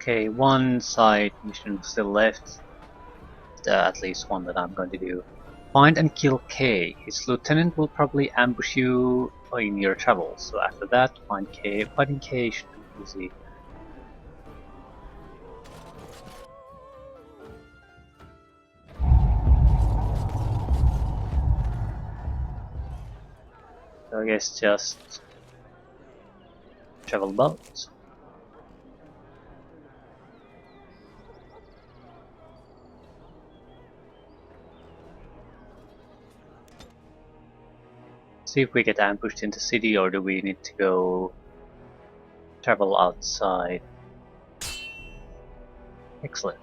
Okay, one side mission still left. At least one that I'm going to do. Find and kill K. His lieutenant will probably ambush you in your travels. So after that, find K. Finding K should be easy. So I guess just travel about. See if we get ambushed in the city, or do we need to go travel outside? Excellent.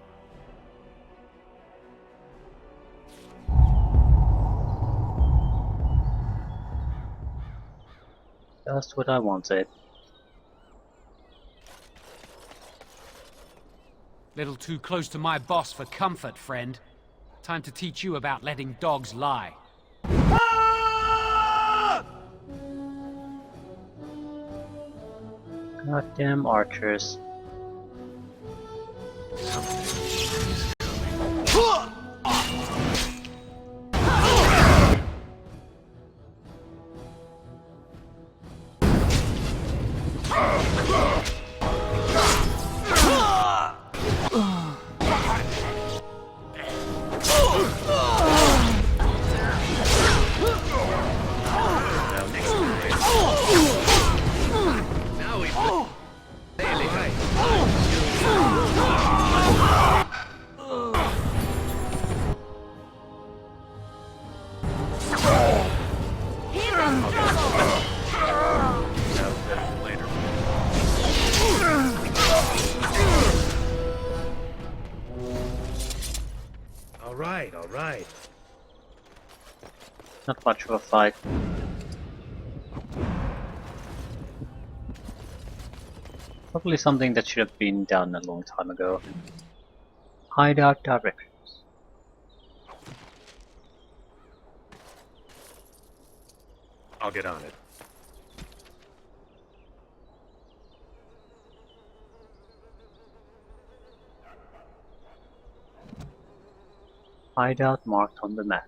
Just what I wanted. Little too close to my boss for comfort, friend. Time to teach you about letting dogs lie. Goddamn archers. All right. Not much of a fight. Probably something that should have been done a long time ago. Hideout directions. I'll get on it. Hideout marked on the map.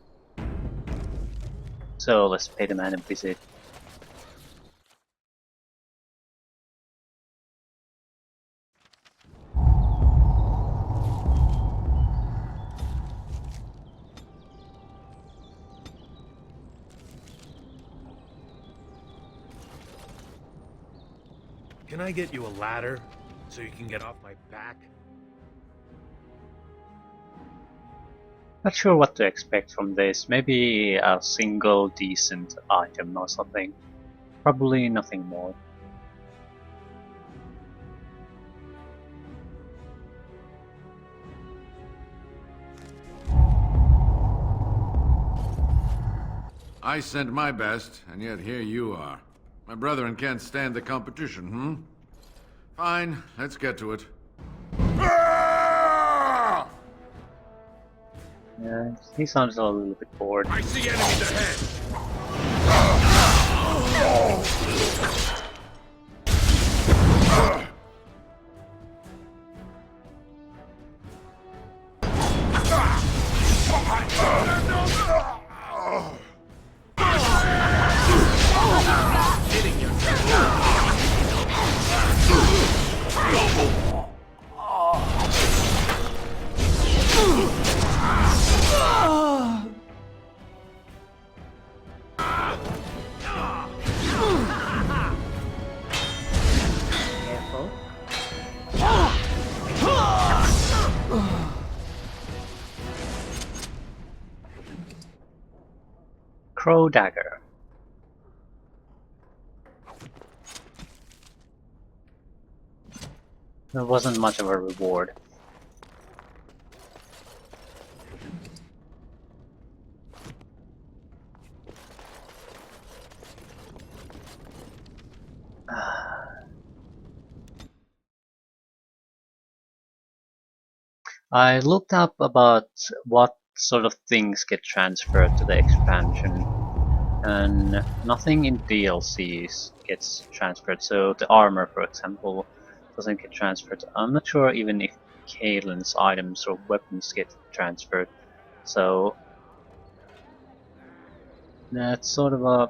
So let's pay the man a visit. Can I get you a ladder so you can get off my back? Not sure what to expect from this. Maybe a single decent item or something. Probably nothing more. I sent my best, and yet here you are. My brethren can't stand the competition, hmm? Fine, let's get to it. Yeah, he sounds a little bit bored. I see enemies ahead! Careful. Crow dagger. There wasn't much of a reward. I looked up about what sort of things get transferred to the expansion, and nothing in DLCs gets transferred. So the armor, for example, doesn't get transferred. I'm not sure even if Kalen's items or weapons get transferred. So that's sort of a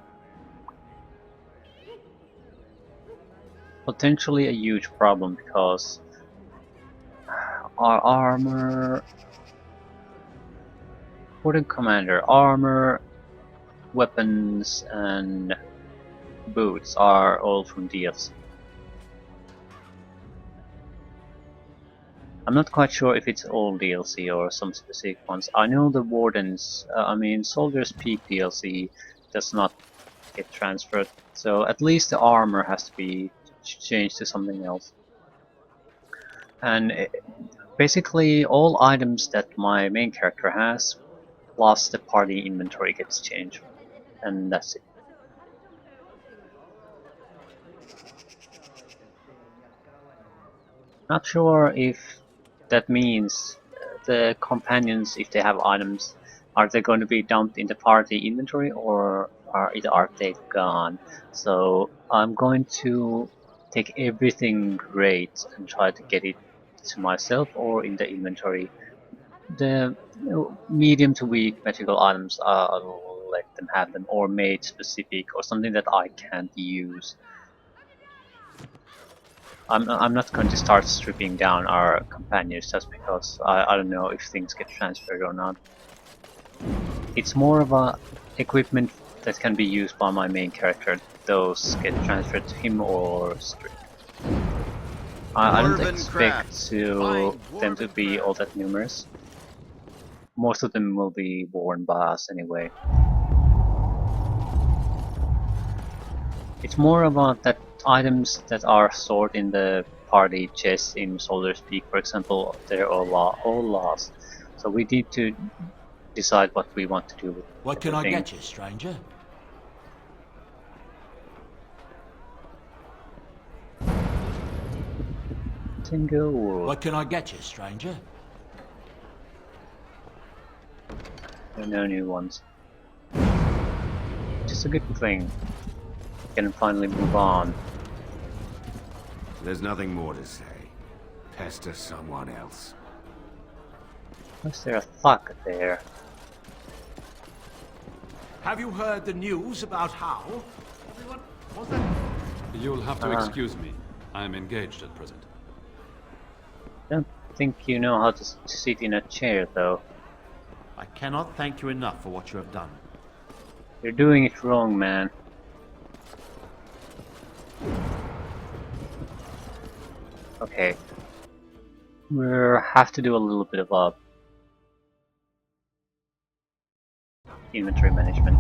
potentially a huge problem because our armor, for the commander, armor, weapons, and boots are all from DLC. I'm not quite sure if it's all DLC or some specific ones. I know the Warden's, Soldier's Peak DLC does not get transferred, so at least the armor has to be changed to something else. And basically all items that my main character has, plus the party inventory gets changed, and that's it. Not sure if that means the companions, if they have items, are they going to be dumped in the party inventory or are they gone? So I'm going to take everything great and try to get it to myself or in the inventory. The medium to weak magical items, I'll let them have them, or made specific or something that I can't use. I'm not going to start stripping down our companions just because I don't know if things get transferred or not. It's more of a equipment that can be used by my main character. Those get transferred to him or stripped. I don't expect them to be all that numerous. Most of them will be worn by us anyway. It's more about that items that are stored in the party chest in Soldier's Peak, for example, they're all lost. So we need to decide what we want to do with What can I everything. get you, stranger? Tingle. What can I get you, stranger? There are no new ones. Just a good thing. Can finally move on. There's nothing more to say. Pester someone else. Was there a thug there? Have you heard the news about how? Everyone, what's that? You'll have to excuse me. I am engaged at present. I don't think you know how to sit in a chair, though. I cannot thank you enough for what you have done. You're doing it wrong, man. Okay. We'll have to do a little bit of a inventory management.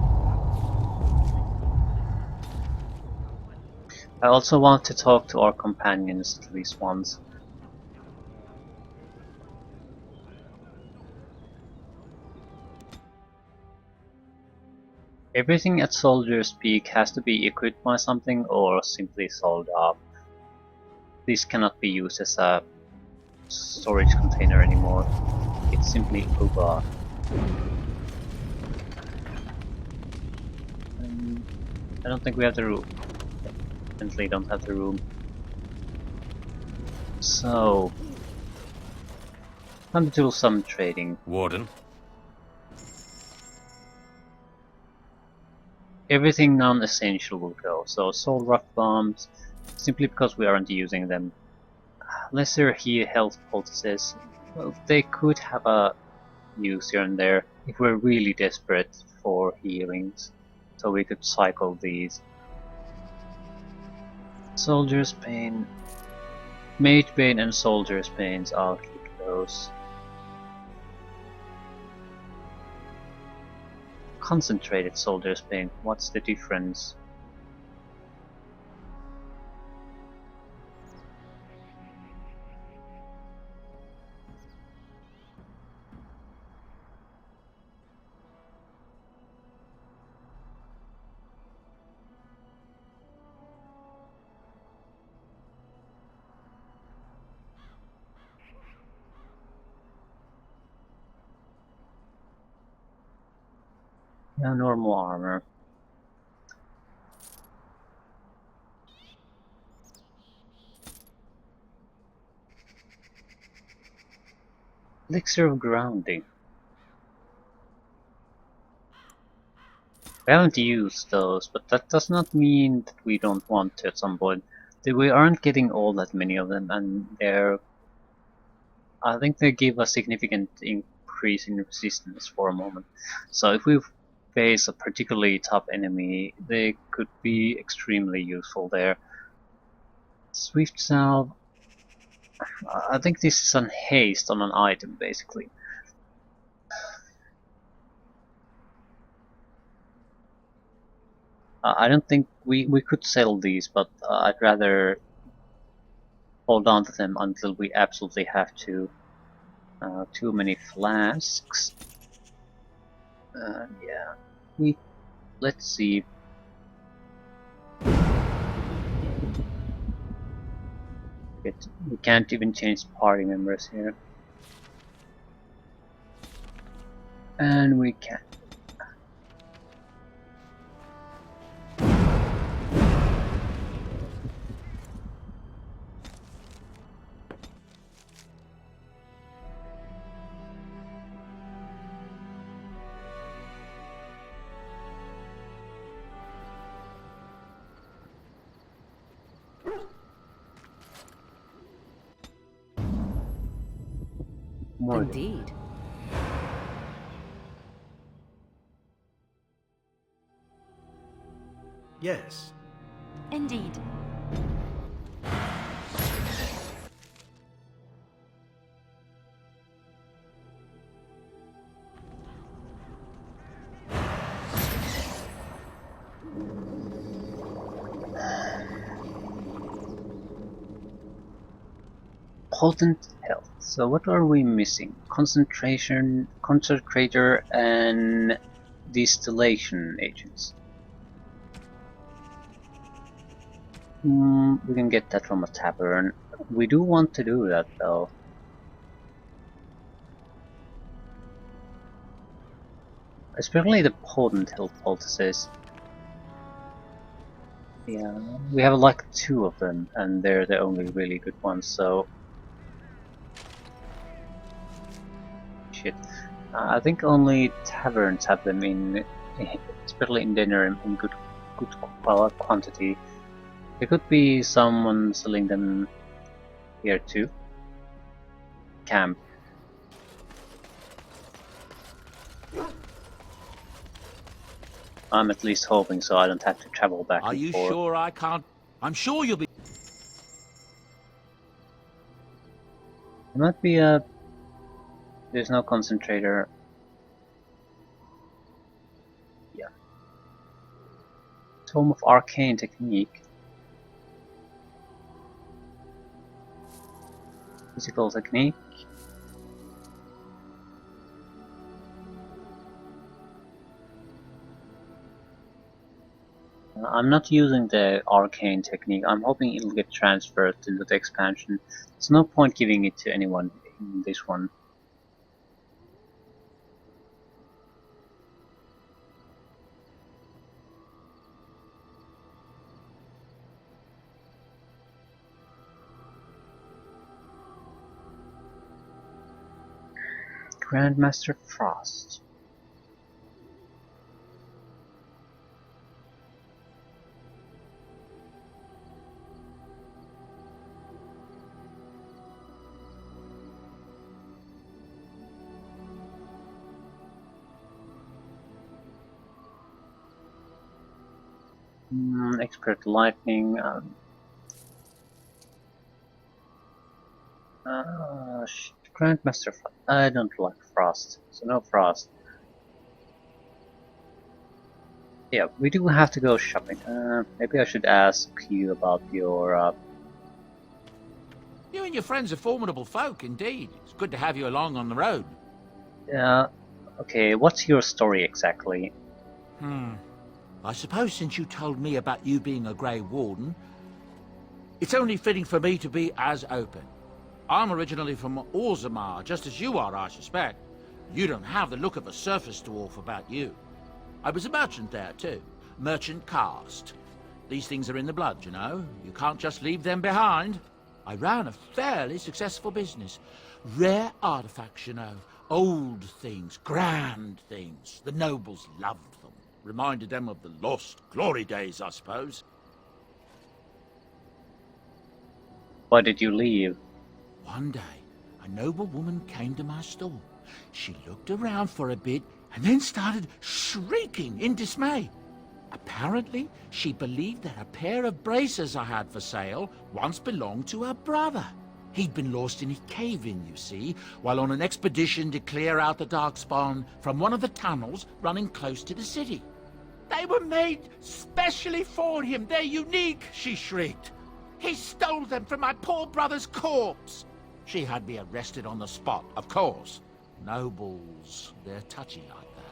I also want to talk to our companions at least once. Everything at Soldier's Peak has to be equipped by something or simply sold off. This cannot be used as a storage container anymore. It's simply over. I don't think we have the room. Definitely don't have the room. So, time to do some trading. Warden? Everything non-essential will go. So, soul rock bombs, simply because we aren't using them. Lesser health poultices, well, they could have a use here and there if we're really desperate for healings. So we could cycle these. Soldier's Pain, Mage Bane and Soldier's Pains, I'll keep those. Concentrated Soldier's Pain, what's the difference? Yeah, normal armor. Elixir of grounding. We haven't used those, but that does not mean that we don't want to at some point. We aren't getting all that many of them, and I think they give a significant increase in resistance for a moment. So if we face a particularly tough enemy, they could be extremely useful there. Swift salve. I think this is an haste on an item, basically. I don't think we could sell these, but I'd rather hold on to them until we absolutely have to. Too many flasks. Yeah, let's see. We can't even change party members here. And we can. More Indeed. Yes. Indeed. potent health. So what are we missing? Concentration, concentrator, and distillation agents. We can get that from a tavern. We do want to do that though. Especially the potent health poultices. Yeah, we have like 2 of them, and they're the only really good ones, so... Shit. I think only taverns have them in... especially in dinner in good quantity. There could be someone selling them here too. Camp. I'm at least hoping so I don't have to travel back Are and you forth. sure I can't? I'm sure you'll be... There might be a... There's no concentrator. Yeah. Tome of Arcane Technique. Physical Technique. I'm not using the arcane technique. I'm hoping it'll get transferred into the expansion. There's no point giving it to anyone in this one. Grandmaster Frost. Expert Lightning. Grandmaster Frost. I don't like Frost, so no Frost. Yeah, we do have to go shopping. Maybe I should ask you about your... You and your friends are formidable folk, indeed. It's good to have you along on the road. Okay, what's your story exactly? I suppose since you told me about you being a Grey Warden, it's only fitting for me to be as open. I'm originally from Orzammar, just as you are, I suspect. You don't have the look of a surface dwarf about you. I was a merchant there, too. Merchant caste. These things are in the blood, you know. You can't just leave them behind. I ran a fairly successful business. Rare artifacts, you know. Old things, grand things. The nobles loved them. Reminded them of the lost glory days, I suppose. Why did you leave? One day, a noble woman came to my stall. She looked around for a bit and then started shrieking in dismay. Apparently, she believed that a pair of braces I had for sale once belonged to her brother. He'd been lost in a cave-in, you see, while on an expedition to clear out the Darkspawn from one of the tunnels running close to the city. They were made specially for him. They're unique, she shrieked. He stole them from my poor brother's corpse. She had me arrested on the spot, of course. Nobles, they're touchy like that.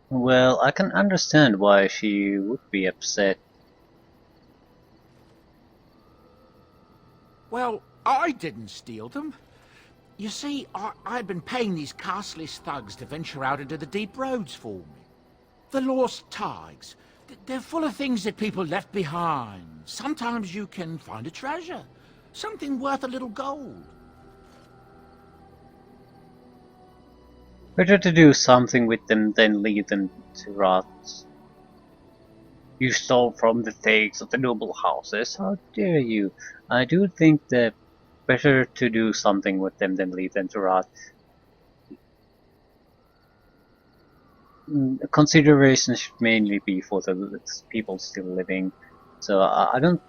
Well, I can understand why she would be upset. Well, I didn't steal them. You see, I'd been paying these castless thugs to venture out into the deep roads for me. The lost tigers. They're full of things that people left behind. Sometimes you can find a treasure. Something worth a little gold. Better to do something with them than leave them to rot. You stole from the thags of the noble houses. How dare you? I do think that better to do something with them than leave them to rot. Consideration should mainly be for the people still living. So I don't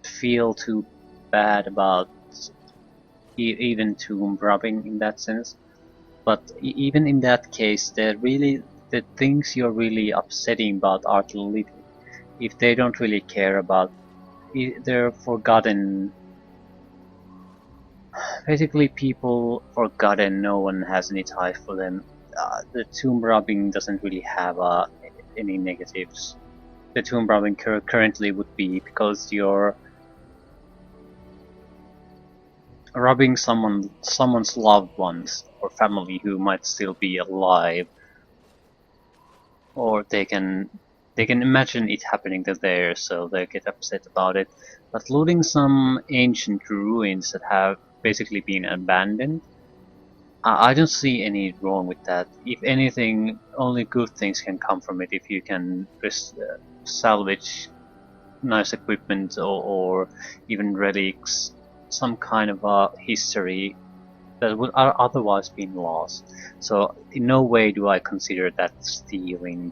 feel too bad about even tomb robbing in that sense. But even in that case, the things you're really upsetting about are the living. If they don't really care about, they're forgotten. Basically, people forgotten. No one has any ties for them. The tomb robbing doesn't really have any negatives. The tomb robbing currently would be because you're robbing someone's loved ones or family who might still be alive, or they can imagine it happening to theirs, so they get upset about it. But looting some ancient ruins that have basically been abandoned, I don't see any wrong with that. If anything, only good things can come from it if you can just salvage nice equipment or even relics, some kind of history that would otherwise been lost. So in no way do I consider that stealing.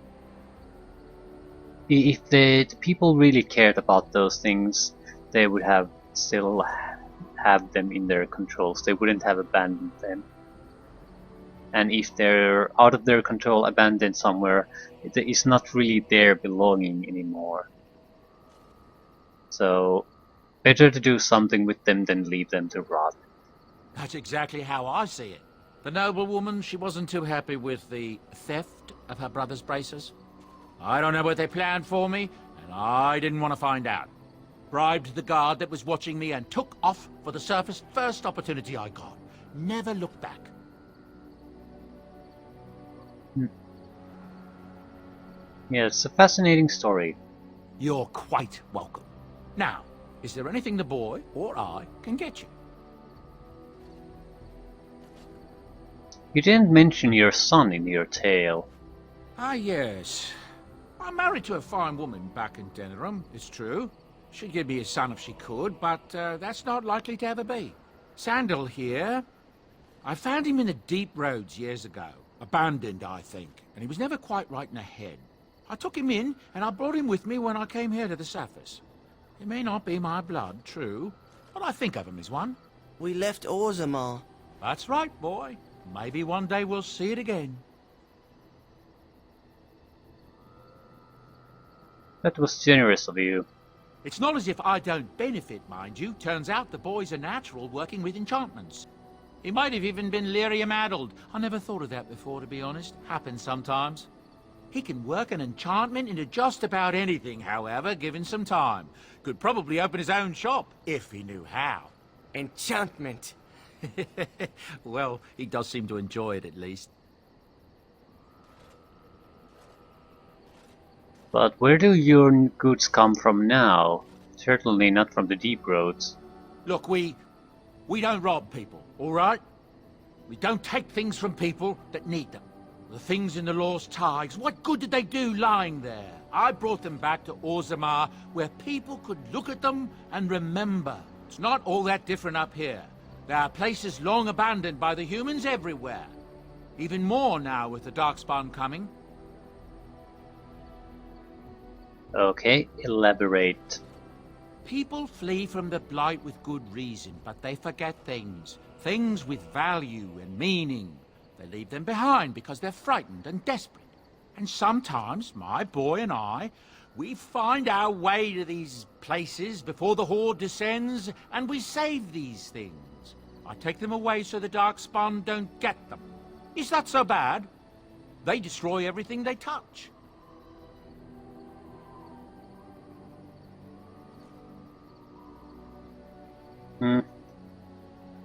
If the people really cared about those things, they would have still have them in their controls. They wouldn't have abandoned them. And if they're out of their control, abandoned somewhere, it's not really their belonging anymore. So better to do something with them than leave them to rot. That's exactly how I see it. The noblewoman, she wasn't too happy with the theft of her brother's braces. I don't know what they planned for me, and I didn't want to find out. Bribed the guard that was watching me and took off for the surface first opportunity I got. Never looked back. Yeah, it's a fascinating story. You're quite welcome. Now, is there anything the boy or I can get you? You didn't mention your son in your tale. Ah, yes. I'm married to a fine woman back in Denerim, it's true. She'd give me a son if she could, but that's not likely to ever be. Sandal here. I found him in the deep roads years ago. Abandoned, I think, and he was never quite right in the head. I took him in, and I brought him with me when I came here to the surface. He may not be my blood, true, but I think of him as one. We left Orzammar. That's right, boy. Maybe one day we'll see it again. That was generous of you. It's not as if I don't benefit, mind you. Turns out the boy's a natural working with enchantments. He might have even been lyrium-addled. I never thought of that before, to be honest. Happens sometimes. He can work an enchantment into just about anything, however, given some time. Could probably open his own shop, if he knew how. Enchantment. Well, he does seem to enjoy it, at least. But where do your goods come from now? Certainly not from the deep roads. Look, we don't rob people, all right? We don't take things from people that need them. The things in the Lost Tides, what good did they do lying there? I brought them back to Orzammar, where people could look at them and remember. It's not all that different up here. There are places long abandoned by the humans everywhere. Even more now with the Darkspawn coming. Okay, elaborate. People flee from the Blight with good reason, but they forget things. Things with value and meaning. They leave them behind because they're frightened and desperate. And sometimes, my boy and I, we find our way to these places before the Horde descends, and we save these things. I take them away so the Darkspawn don't get them. Is that so bad? They destroy everything they touch.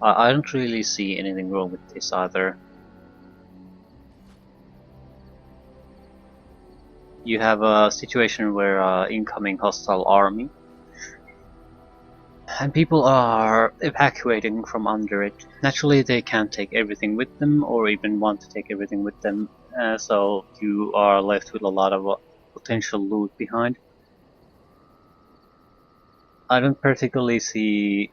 I don't really see anything wrong with this either. You have a situation where incoming hostile army, and people are evacuating from under it. Naturally, they can't take everything with them, or even want to take everything with them, so you are left with a lot of potential loot behind. I don't particularly see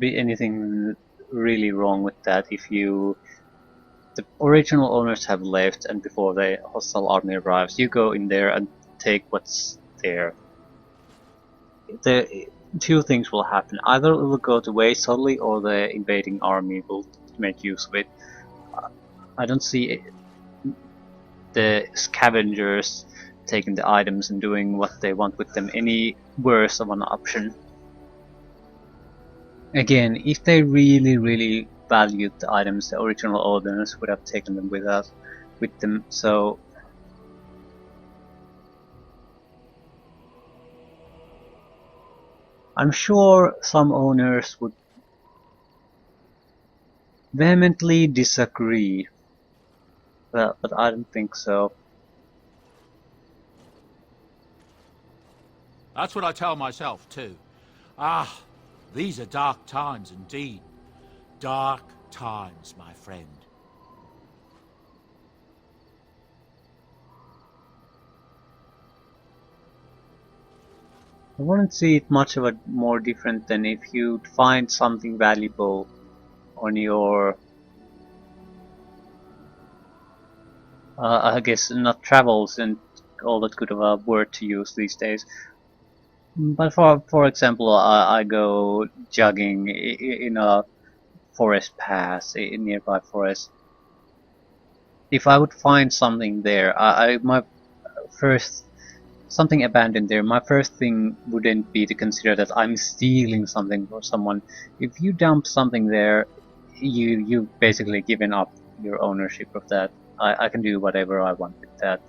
anything really wrong with that if the original owners have left and before the hostile army arrives, you go in there and take what's there. The two things will happen. Either it will go to waste totally or the invading army will make use of it. I don't see the scavengers taking the items and doing what they want with them any worse of an option. Again, if they really valued the items, the original owners would have taken them with them. So I'm sure some owners would vehemently disagree, but I don't think so. That's what I tell myself, too. Ah, these are dark times indeed. Dark times, my friend. I wouldn't see it much of a more different than if you'd find something valuable on your I guess not travels and all that good of a word to use these days. But for example, I go jogging in a forest pass, in nearby forest. If I would find something there, my first something abandoned there, my first thing wouldn't be to consider that I'm stealing something from someone. If you dump something there, you've basically given up your ownership of that. I can do whatever I want with that.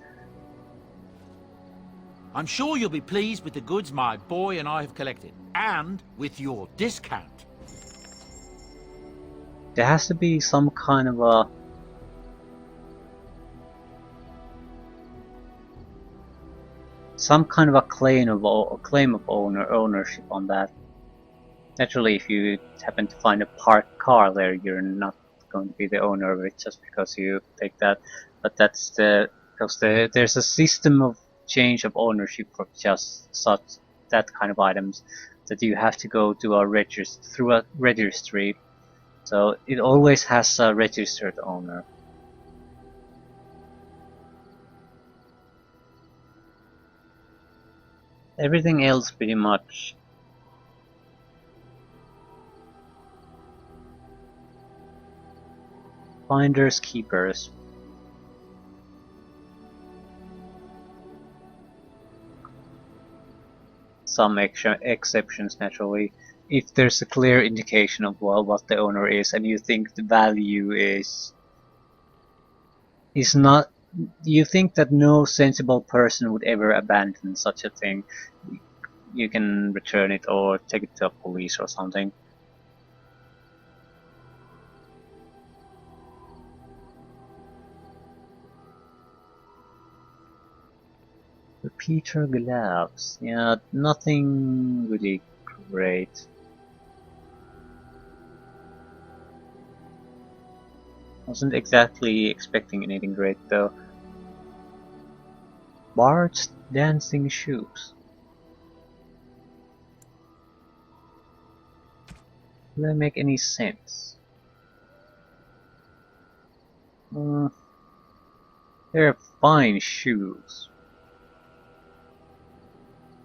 I'm sure you'll be pleased with the goods my boy and I have collected, and with your discount. There has to be some kind of a claim of ownership on that. Naturally, if you happen to find a parked car there, you're not going to be the owner of it just because you take that. But that's because there's a system of change of ownership for just that kind of items that you have to go to through a registry. So it always has a registered owner. Everything else pretty much finders keepers. Some exceptions naturally. If there's a clear indication of what the owner is and you think the value is not, you think that no sensible person would ever abandon such a thing, you can return it or take it to a police or something. repeater gloves. Yeah, nothing really great. Wasn't exactly expecting anything great though. Bart's dancing shoes. Do they make any sense? Mm, they're fine shoes.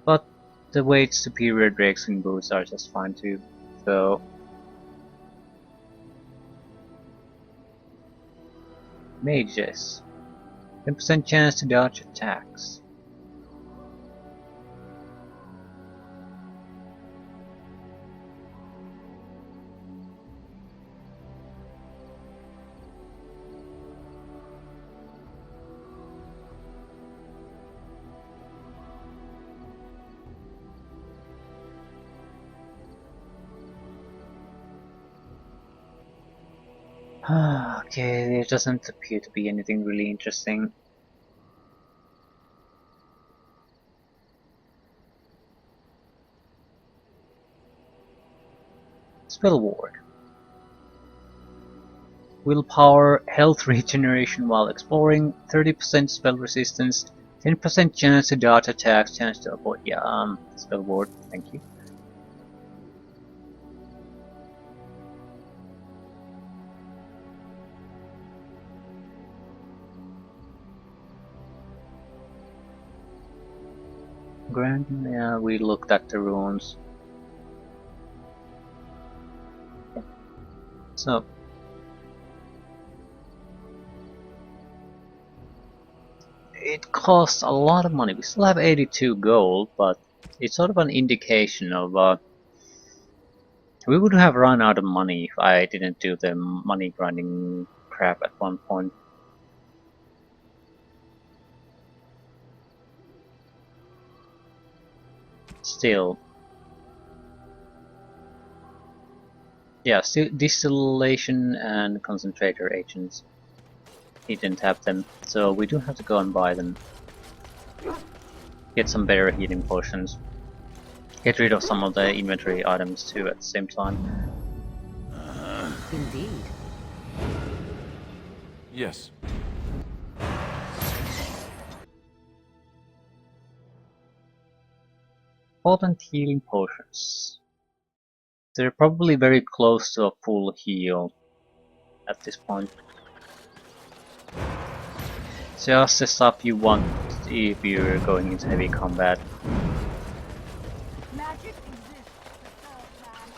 But the weight superior racing boots are just fine too. So mages. 10% chance to dodge attacks. Okay, there doesn't appear to be anything really interesting. Spell ward. Willpower, health regeneration while exploring, 30% spell resistance, 10% chance to dodge attacks, chance to avoid. Yeah, spell ward, thank you. Grand, yeah, we looked at the runes. So, it costs a lot of money. We still have 82 gold, but it's sort of an indication of we would have run out of money if I didn't do the money grinding crap at one point. Still, yeah, still distillation and concentrator agents. He didn't have them, so we do have to go and buy them. Get some better healing potions. Get rid of some of the inventory items too at the same time. Indeed. Yes. Potent healing potions. They're probably very close to a full heal at this point. Just the stuff you want if you're going into heavy combat. Magic exists to serve man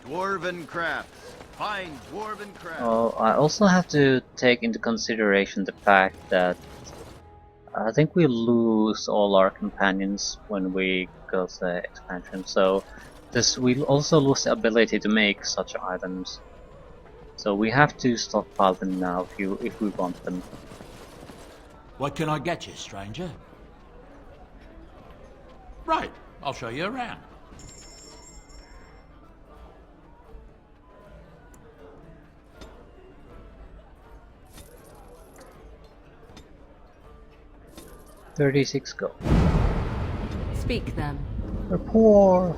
and never Dwarven crafts. Fine dwarven crafts. Oh, I also have to take into consideration the fact that I think we lose all our companions when we go to the expansion, so this we also lose the ability to make such items. So we have to stockpile them now if we want them. What can I get you, stranger? Right, I'll show you around. $36 gold. Speak then. We're poor.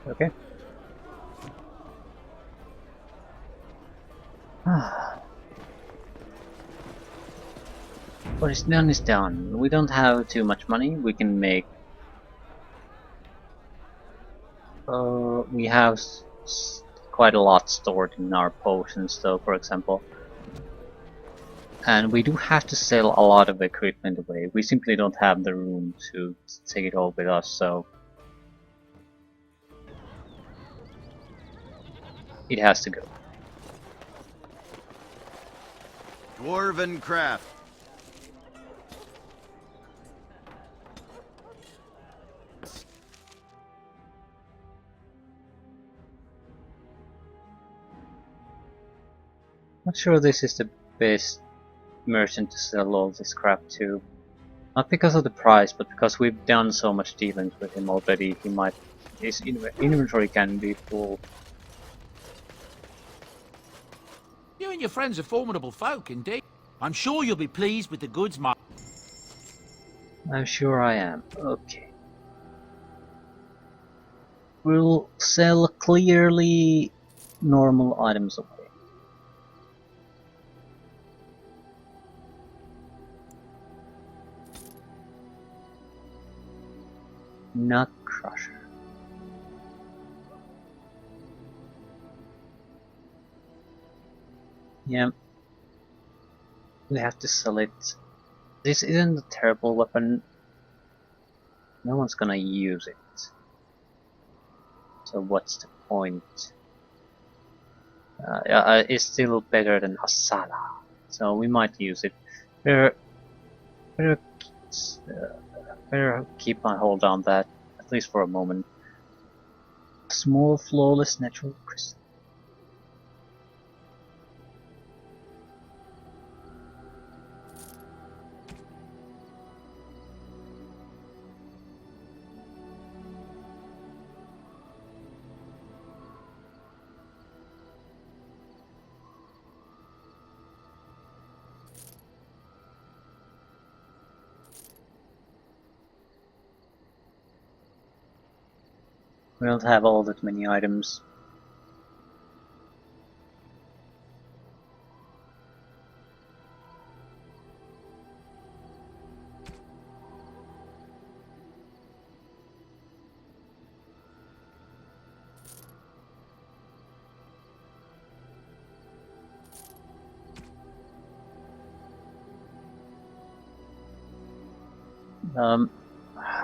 Okay. What is done is done. We don't have too much money. We can make. We have quite a lot stored in our potions, though, for example. And we do have to sell a lot of equipment away. We simply don't have the room to take it all with us, so it has to go. Dwarven craft. Not sure this is the best merchant to sell all this crap to. Not because of the price, but because we've done so much dealings with him already. His inventory can be full. You and your friends are formidable folk, indeed. I'm sure you'll be pleased with the goods, my... I'm sure I am. Okay. We'll sell clearly normal items away. Nut crusher. Yeah. We have to sell it. This isn't a terrible weapon. No one's gonna use it. So what's the point? It's still better than Asala. So we might use it. Better, better, better keep my hold on that, at least for a moment. Small, flawless, natural crystal. We don't have all that many items.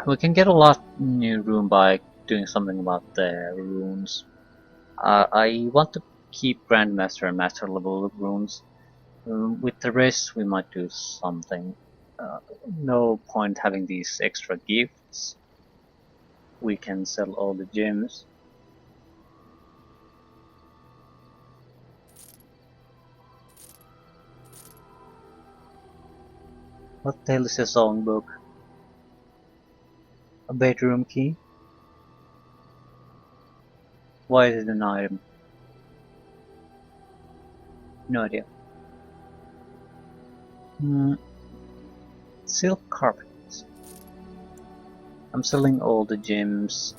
We can get a lot new room by doing something about the runes. I want to keep Grandmaster and Master level runes. With the rest we might do something. No point having these extra gifts. We can sell all the gems. What the hell is a songbook? A bedroom key? Why is it an item? No idea. Silk carpets. I'm selling all the gems.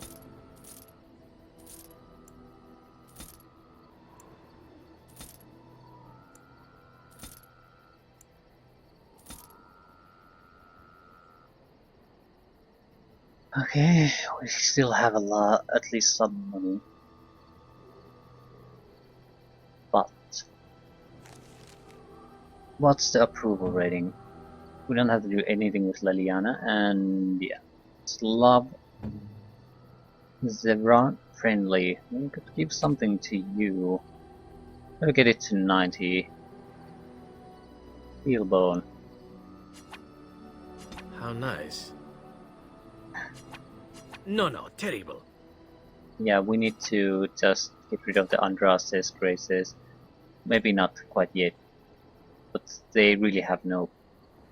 Okay, we still have a lot, at least some money. But what's the approval rating? We don't have to do anything with Leliana, and yeah, Slav, Zevran, friendly. We could give something to you. We'll get it to 90. Heelbone. How nice. No, terrible. Yeah, we need to just get rid of the Andrastes graces. Maybe not quite yet, but they really have no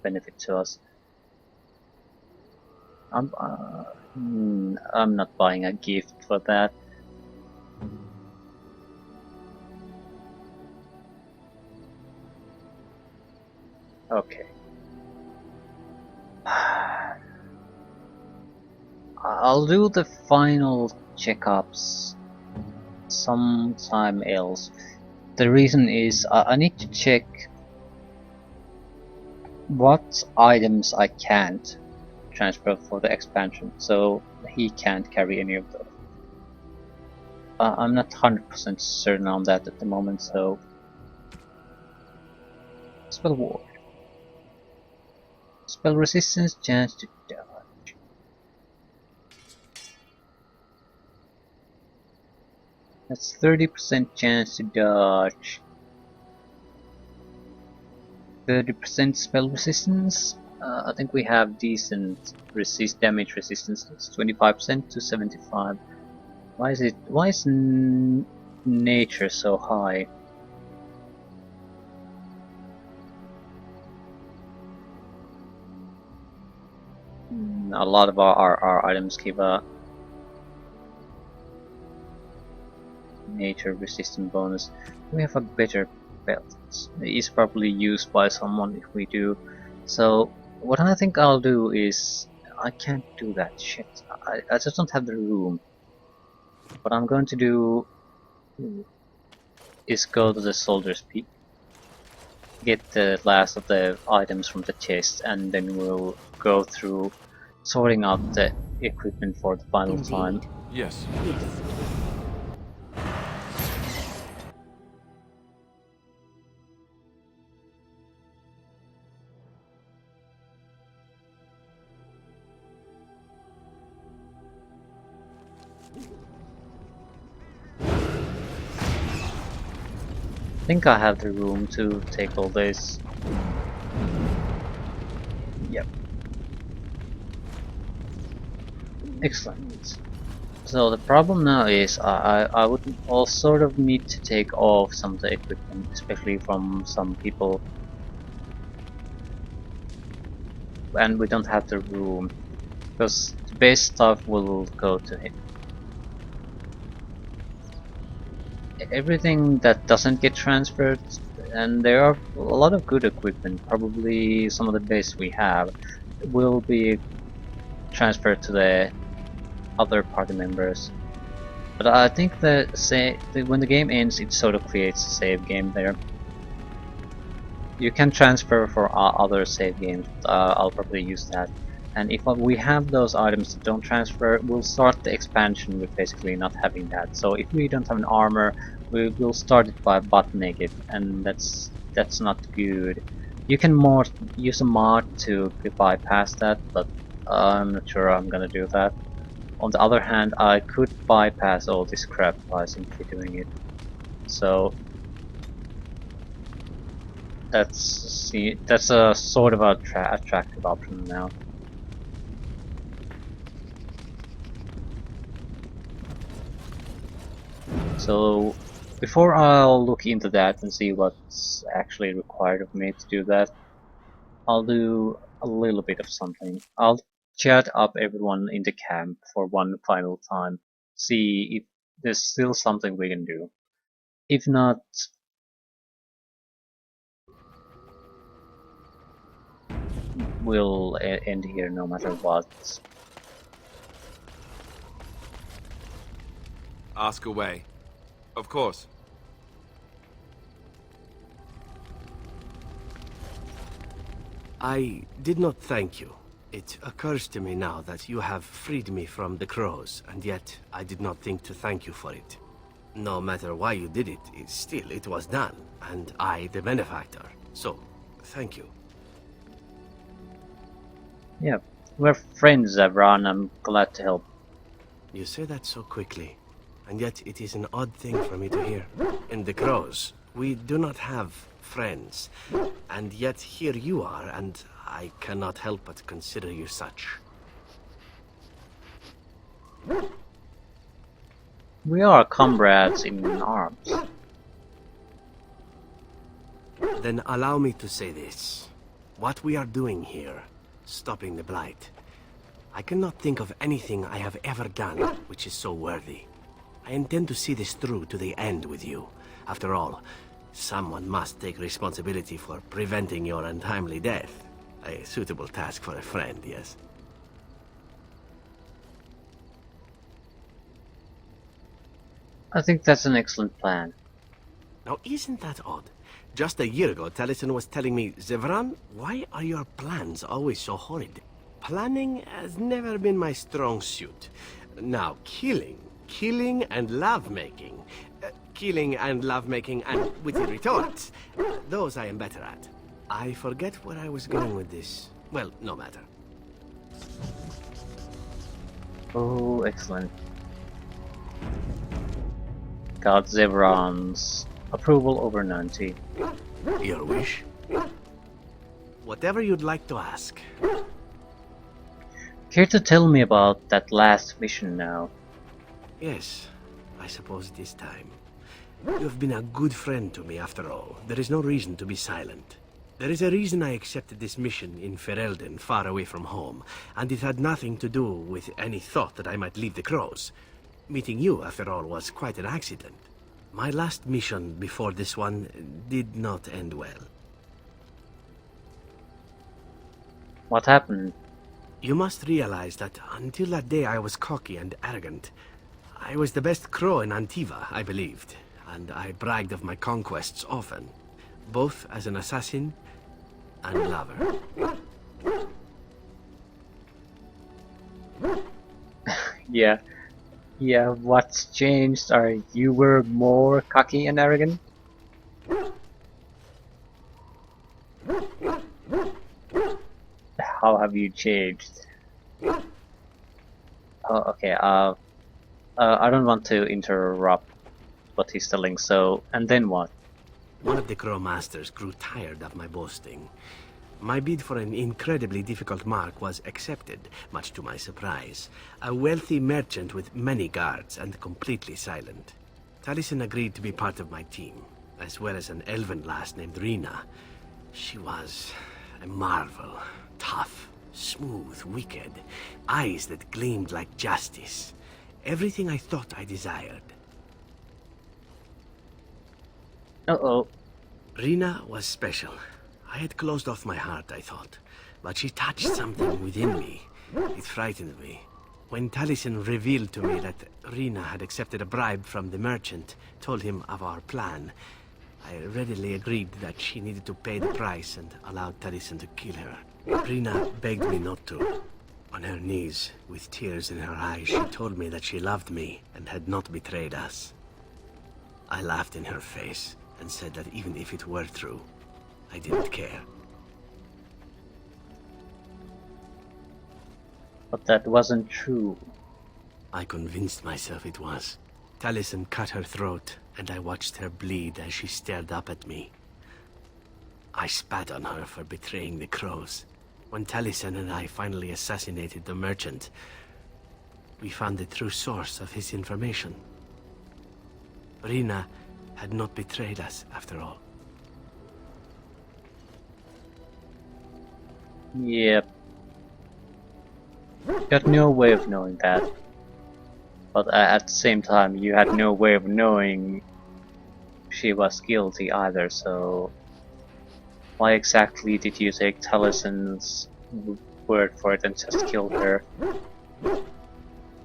benefit to us. I'm not buying a gift for that. Okay. I'll do the final checkups sometime else. The reason is I need to check what items I can't transfer for the expansion, so he can't carry any of those. I'm not 100% certain on that at the moment, so... Spell Ward. Spell Resistance, chance to dodge. That's 30% chance to dodge. 30% spell resistance. I think we have decent damage resistance. It's 25% to 75. Why is nature so high? A lot of our items give a nature resistant bonus. We have a better belt. It is probably used by someone if we do. So what I think I'll do is, I can't do that shit. I just don't have the room. What I'm going to do is go to the Soldier's Peak, get the last of the items from the chest, and then we'll go through sorting out the equipment for the final time. Yes. Yes. I think I have the room to take all this. Yep. Excellent. So the problem now is I would all sort of need to take off some of the equipment, especially from some people. And we don't have the room, because the base stuff will go to him. Everything that doesn't get transferred, and there are a lot of good equipment, probably some of the base we have, will be transferred to the other party members. But I think that when the game ends, it sort of creates a save game there. You can transfer for other save games, but I'll probably use that. And if we have those items that don't transfer, we'll start the expansion with basically not having that. So if we don't have an armor, we will start it by butt naked, and that's not good. You can use a mod to bypass that, but I'm not sure I'm gonna do that. On the other hand, I could bypass all this crap by simply doing it. So that's a sort of attractive option now. So before I'll look into that and see what's actually required of me to do that, I'll do a little bit of something. I'll chat up everyone in the camp for one final time, see if there's still something we can do. If not, we'll end here no matter what. Ask away. Of course. I did not thank you. It occurs to me now that you have freed me from the crows, and yet I did not think to thank you for it. No matter why you did it, still it was done, and I the benefactor. So, thank you. Yeah, we're friends, Evron. I'm glad to help. You say that so quickly, and yet it is an odd thing for me to hear. In the crows, we do not have friends, and yet here you are, and I cannot help but consider you such. We are comrades in arms. Then allow me to say this. What we are doing here, stopping the Blight, I cannot think of anything I have ever done which is so worthy. I intend to see this through to the end with you. After all, someone must take responsibility for preventing your untimely death. A suitable task for a friend, yes? I think that's an excellent plan. Now, isn't that odd? Just a year ago, Taliesin was telling me, Zevran, why are your plans always so horrid? Planning has never been my strong suit. Now, killing and lovemaking. Killing and lovemaking and witty retorts. Those I am better at. I forget where I was going with this. Well, no matter. Oh, excellent. Got Zevran's approval over 90. Your wish? Whatever you'd like to ask. Care to tell me about that last mission now? Yes, I suppose it is time. You have been a good friend to me after all. There is no reason to be silent. There is a reason I accepted this mission in Ferelden, far away from home, and it had nothing to do with any thought that I might leave the Crows. Meeting you, after all, was quite an accident. My last mission before this one did not end well. What happened? You must realize that until that day I was cocky and arrogant. I was the best crow in Antiva, I believed, and I bragged of my conquests often, both as an assassin and lover. Yeah. Yeah, what's changed? Are you were more cocky and arrogant? How have you changed? Oh, okay, I don't want to interrupt what he's telling, so, and then what? One of the Crow Masters grew tired of my boasting. My bid for an incredibly difficult mark was accepted, much to my surprise. A wealthy merchant with many guards and completely silent. Taliesin agreed to be part of my team, as well as an elven lass named Rina. She was a marvel. Tough, smooth, wicked. Eyes that gleamed like justice. Everything I thought I desired. Uh-oh. Rina was special. I had closed off my heart, I thought. But she touched something within me. It frightened me. When Taliesin revealed to me that Rina had accepted a bribe from the merchant, told him of our plan, I readily agreed that she needed to pay the price and allowed Taliesin to kill her. Rina begged me not to. On her knees, with tears in her eyes, she told me that she loved me and had not betrayed us. I laughed in her face and said that even if it were true, I didn't care. But that wasn't true. I convinced myself it was. Taliesin cut her throat, and I watched her bleed as she stared up at me. I spat on her for betraying the Crows. When Taliesin and I finally assassinated the merchant, we found the true source of his information. Rina had not betrayed us, after all. Yep. Got no way of knowing that. But at the same time, you had no way of knowing she was guilty either, so... Why exactly did you take Taliesin's word for it and just kill her?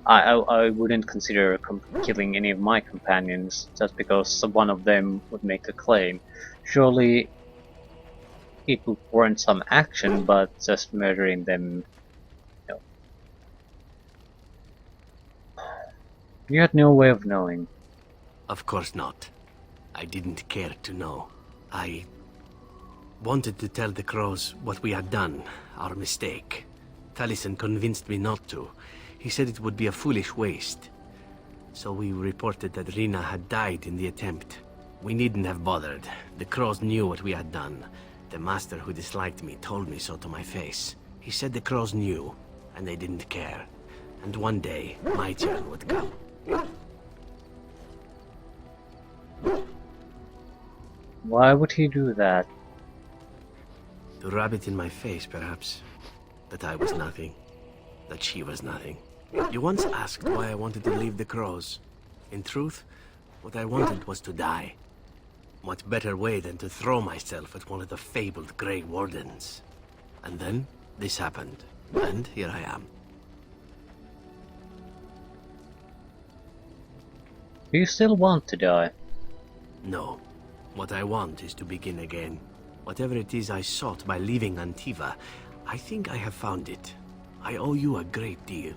I wouldn't consider killing any of my companions just because one of them would make a claim. Surely it would warrant some action, but just murdering them, no. You had no way of knowing. Of course not. I didn't care to know. I wanted to tell the Crows what we had done, our mistake. Taliesin convinced me not to. He said it would be a foolish waste. So we reported that Rina had died in the attempt. We needn't have bothered. The Crows knew what we had done. The master who disliked me told me so to my face. He said the Crows knew, and they didn't care. And one day, my turn would come. Why would he do that? To rub it in my face, perhaps. That I was nothing. That she was nothing. You once asked why I wanted to leave the Crows. In truth, what I wanted was to die. What better way than to throw myself at one of the fabled Grey Wardens? And then, this happened. And here I am. Do you still want to die? No. What I want is to begin again. Whatever it is I sought by leaving Antiva, I think I have found it. I owe you a great deal.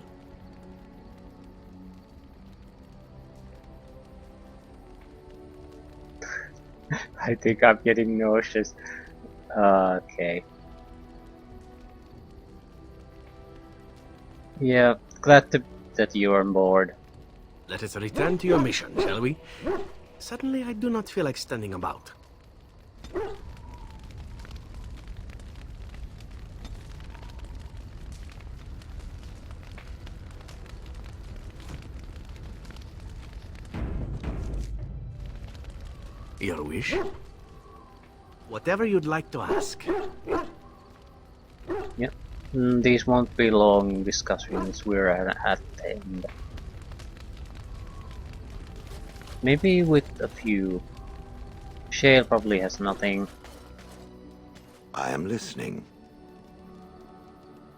I think I'm getting nauseous. Okay. Yeah, glad that you're on board. Let us return to your mission, shall we? Suddenly, I do not feel like standing about. Your wish? Whatever you'd like to ask. Yep. These won't be long discussions, we're at the end. Maybe with a few. Shale probably has nothing. I am listening.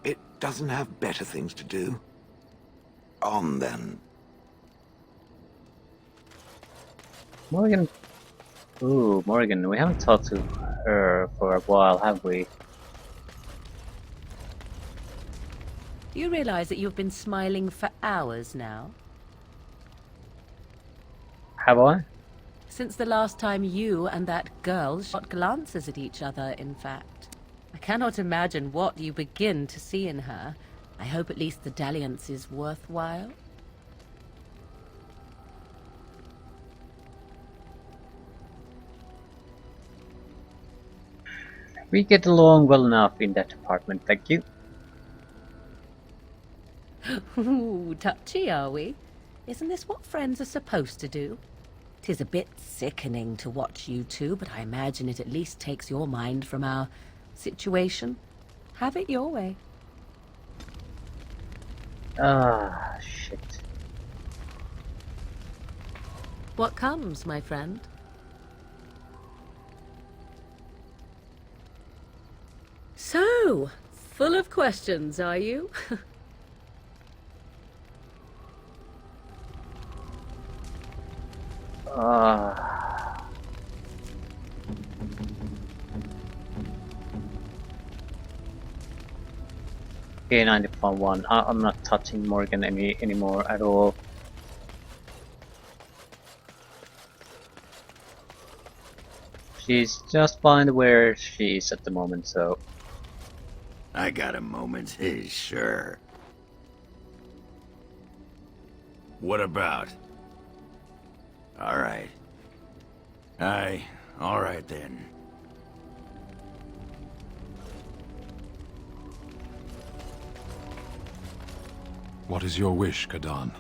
It doesn't have better things to do. On then. Morgan. Ooh, Morgan, we haven't talked to her for a while, have we? Do you realize that you've been smiling for hours now? Have I? Since the last time you and that girl shot glances at each other, in fact. I cannot imagine what you begin to see in her. I hope at least the dalliance is worthwhile. We get along well enough in that department, thank you. Ooh, touchy, are we? Isn't this what friends are supposed to do? 'Tis a bit sickening to watch you two, but I imagine it at least takes your mind from our situation. Have it your way. Ah, shit. What comes, my friend? So, full of questions, are you? Okay, 90.1. I'm not touching Morgan anymore at all. She's just fine where she is at the moment, so... I got a moment, sure. What about? Alright. Alright then. What is your wish, Kadan?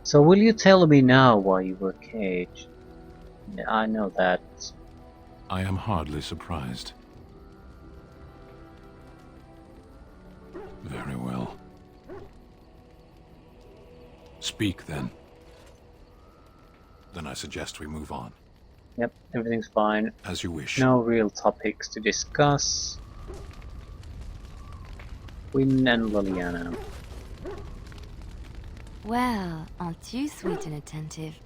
So will you tell me now why you were caged? I know that. I am hardly surprised. Very well. Speak, then. Then I suggest we move on. Yep, everything's fine. As you wish. No real topics to discuss. Quinn and Liliana. Well, aren't you sweet and attentive?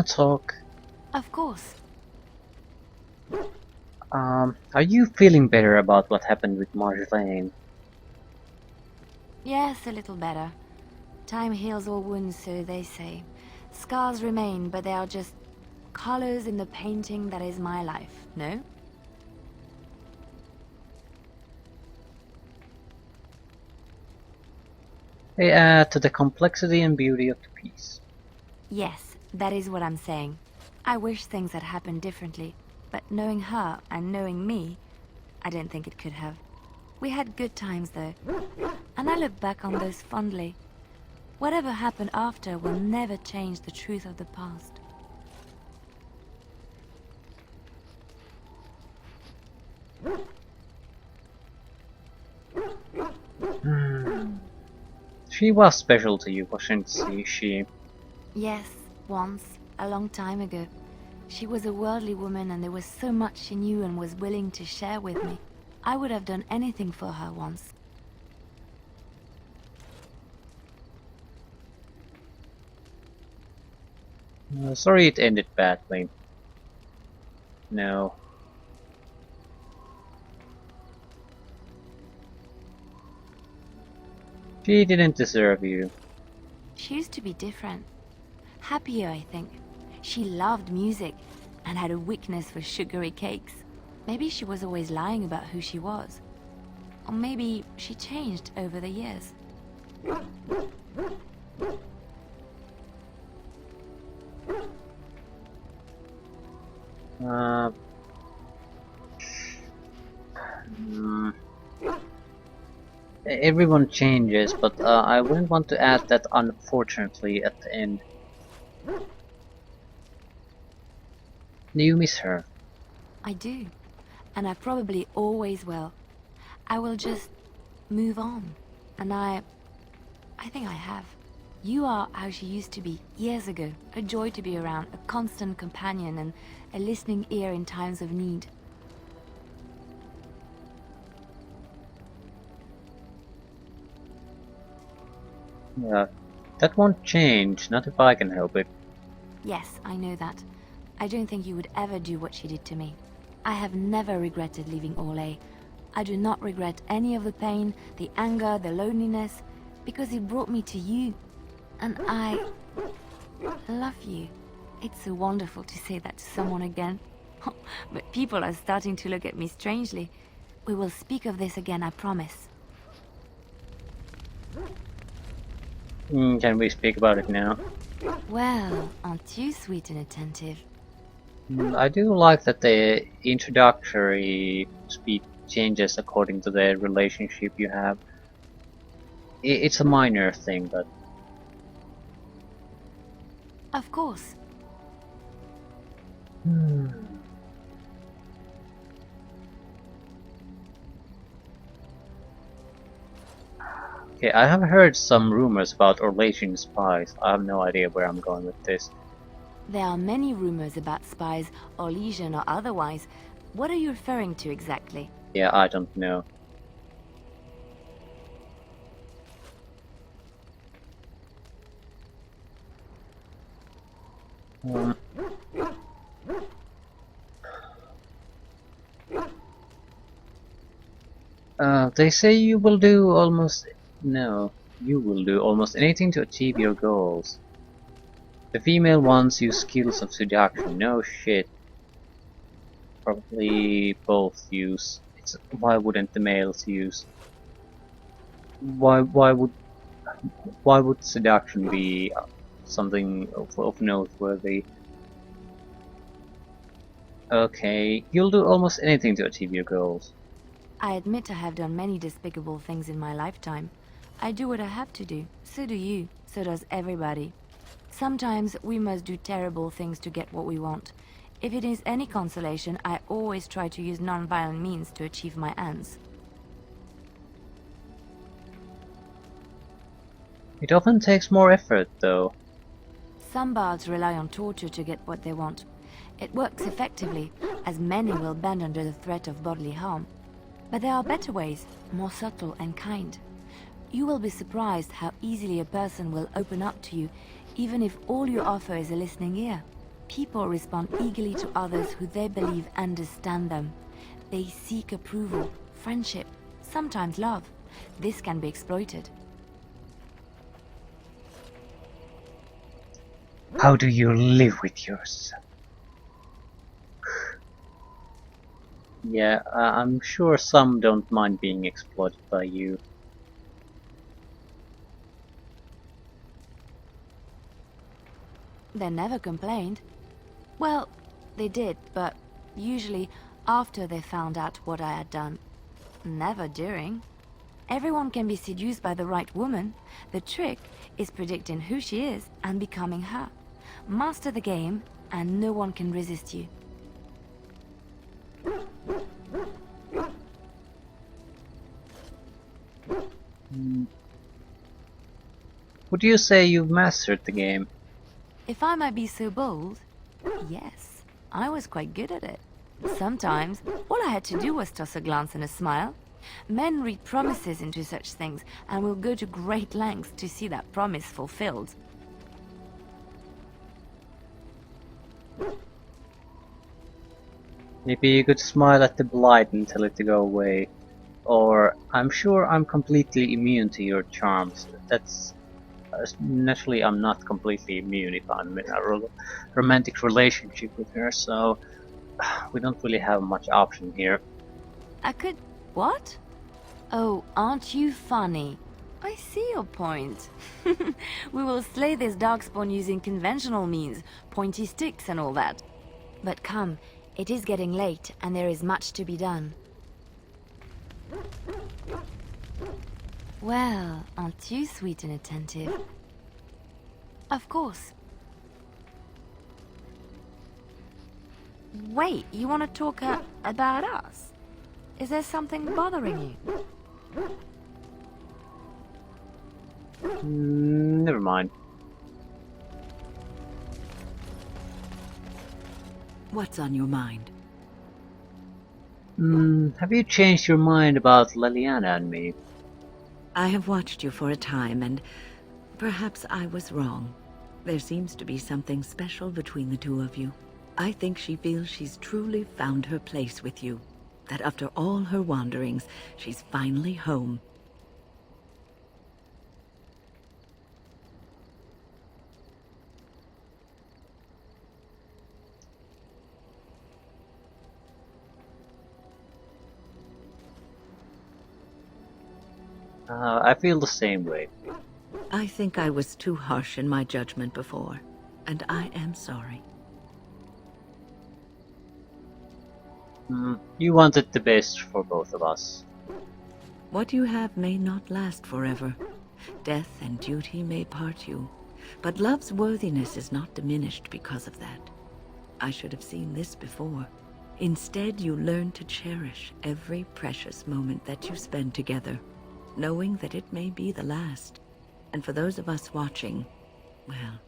Talk. Of course. Are you feeling better about what happened with Marjolaine? Yes, a little better. Time heals all wounds, so they say. Scars remain, but they are just colors in the painting that is my life, no? They add to the complexity and beauty of the piece. Yes, that is what I'm saying. I wish things had happened differently, but knowing her and knowing me, I don't think it could have. We had good times though, and I look back on those fondly. Whatever happened after will never change the truth of the past. She was special to you, wasn't she? Yes, once, a long time ago. She was a worldly woman and there was so much she knew and was willing to share with me. I would have done anything for her once. Sorry it ended badly. No. She didn't deserve you. She used to be different. Happier, I think. She loved music and had a weakness for sugary cakes. Maybe she was always lying about who she was. Or maybe she changed over the years. Everyone changes, but I wouldn't want to add that unfortunately at the end. Do you miss her? I do. And I probably always will. I will just move on. And I think I have. You are how she used to be years ago. A joy to be around, a constant companion, and a listening ear in times of need. Yeah, that won't change, not if I can help it. Yes, I know that. I don't think you would ever do what she did to me. I have never regretted leaving Orlais. I do not regret any of the pain, the anger, the loneliness, because it brought me to you. And I love you. It's so wonderful to say that to someone again. But people are starting to look at me strangely. We will speak of this again, I promise. Can we speak about it now? Well, aren't you sweet and attentive? I do like that the introductory speed changes according to the relationship you have. It's a minor thing, but... Of course. Okay, I have heard some rumors about Orlasian spies. I have no idea where I'm going with this. There are many rumors about spies, Orlesian or otherwise. What are you referring to exactly? Yeah, I don't know. They say you will do almost... No, you will do almost anything to achieve your goals. The female ones use skills of seduction. No shit. Probably both use. Why wouldn't the males use? Why would seduction be something of noteworthy? Okay, you'll do almost anything to achieve your goals. I admit I have done many despicable things in my lifetime. I do what I have to do. So do you. So does everybody. Sometimes we must do terrible things to get what we want. If it is any consolation, I always try to use non-violent means to achieve my ends. It often takes more effort, though. Some bards rely on torture to get what they want. It works effectively, as many will bend under the threat of bodily harm. But there are better ways, more subtle and kind. You will be surprised how easily a person will open up to you, even if all you offer is a listening ear. People respond eagerly to others who they believe understand them. They seek approval, friendship, sometimes love. This can be exploited. How do you live with yourself? Yeah, I'm sure some don't mind being exploited by you. They never complained. Well, they did, but usually after they found out what I had done. Never during. Everyone can be seduced by the right woman. The trick is predicting who she is and becoming her. Master the game, and no one can resist you. Would you say you've mastered the game? If I might be so bold, yes, I was quite good at it. Sometimes, all I had to do was toss a glance and a smile. Men read promises into such things, and will go to great lengths to see that promise fulfilled. Maybe you could smile at the blight and tell it to go away. Or, I'm sure I'm completely immune to your charms. That's... naturally, I'm not completely immune if I'm in a romantic relationship with her, so... we don't really have much option here. I could... what? Oh, aren't you funny? I see your point. We will slay this darkspawn using conventional means, pointy sticks and all that. But come, it is getting late, and there is much to be done. Well, aren't you sweet and attentive? Of course. Wait, you want to talk about us? Is there something bothering you? Never mind. What's on your mind? Have you changed your mind about Leliana and me? I have watched you for a time, and perhaps I was wrong. There seems to be something special between the two of you. I think she feels she's truly found her place with you. That after all her wanderings, she's finally home. I feel the same way. I think I was too harsh in my judgment before, and I am sorry. You wanted the best for both of us. What you have may not last forever. Death and duty may part you, but love's worthiness is not diminished because of that. I should have seen this before. Instead, you learn to cherish every precious moment that you spend together, knowing that it may be the last. And for those of us watching, well,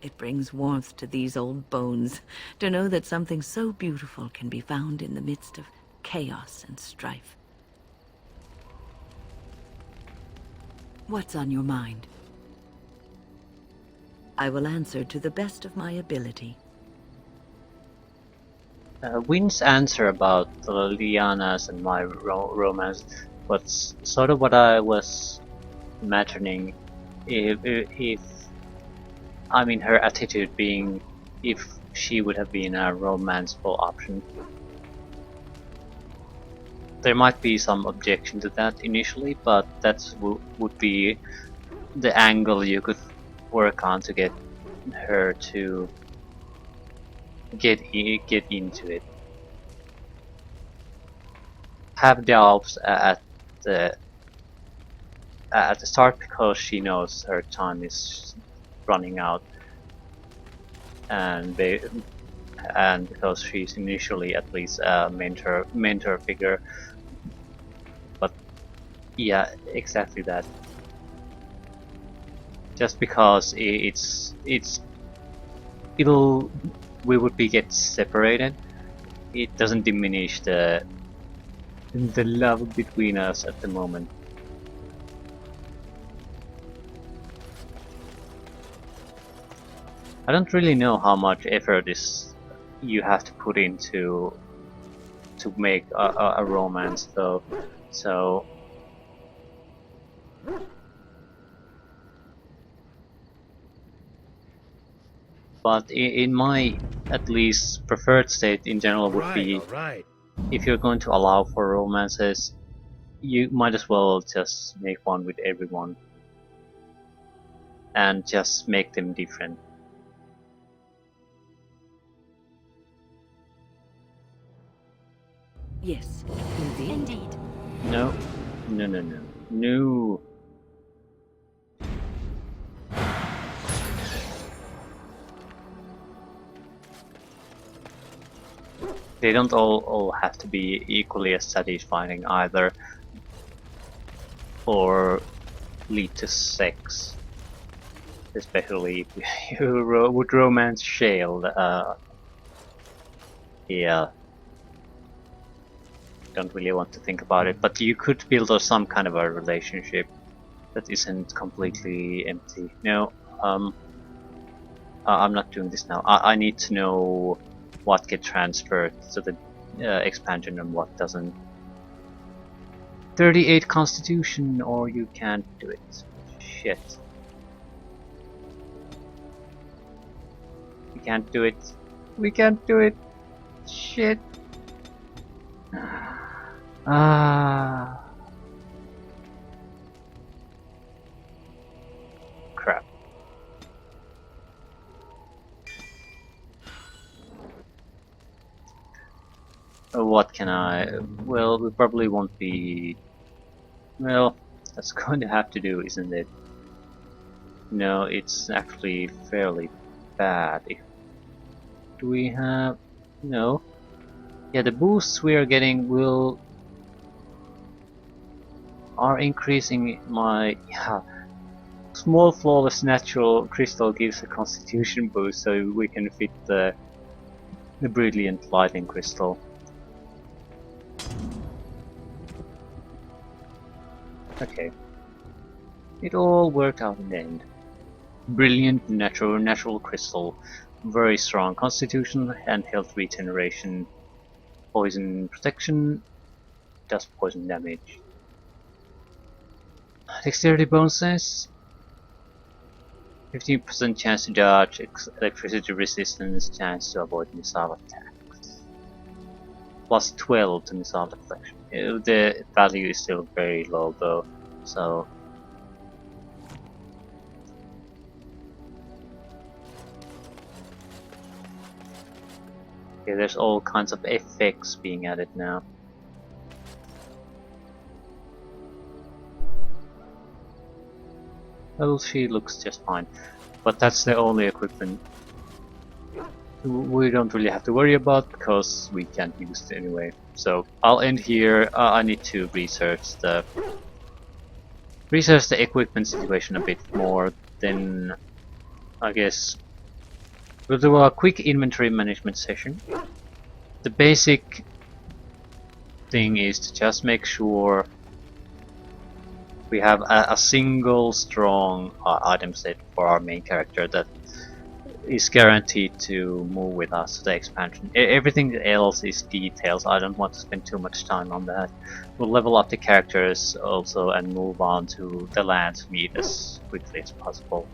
it brings warmth to these old bones to know that something so beautiful can be found in the midst of chaos and strife. What's on your mind? I will answer to the best of my ability. Wynn's answer about Liliana's and my romance was sort of what I was imagining. If I mean, her attitude being if she would have been a romanceable option. There might be some objection to that initially, but that would be the angle you could work on to get her to get into it. Have doubts at the start because she knows her time is running out, and because she's initially at least a mentor figure. But yeah, exactly that. Just because we would be get separated, it doesn't diminish the love between us at the moment. I don't really know how much effort you have to put into to make a romance though, so but in my at least preferred state in general would be if you're going to allow for romances, you might as well just make one with everyone and just make them different. Yes, Indeed. No. They don't all have to be equally as satisfying either, or lead to sex. Especially if you would romance Shale. Yeah. Don't really want to think about it, but you could build some kind of a relationship that isn't completely empty. No, I'm not doing this now. I need to know what gets transferred to the expansion and what doesn't. 38 Constitution, or you can't do it. Shit. We can't do it. We can't do it. Shit. Crap. What can I... Well, we probably won't be... Well, That's going to have to do, isn't it? No, it's actually fairly bad. Do we have... no. Yeah, the boosts we are getting are increasing my... yeah. Small flawless natural crystal gives a constitution boost, so we can fit the brilliant lightning crystal. Okay. It all worked out in the end. Brilliant natural crystal. Very strong constitution and health regeneration. Poison protection. Does poison damage. Dexterity bonuses. 15% chance to dodge, electricity resistance, chance to avoid missile attacks. Plus 12 to missile deflection. The value is still very low though, so... okay, there's all kinds of effects being added now. Well, she looks just fine, but that's the only equipment we don't really have to worry about because we can't use it anyway. So I'll end here. I need to research the equipment situation a bit more. Then I guess we'll do a quick inventory management session. The basic thing is to just make sure we have a single strong item set for our main character that is guaranteed to move with us to the expansion. Everything else is details. I don't want to spend too much time on that. We'll level up the characters also and move on to the land meet as quickly as possible.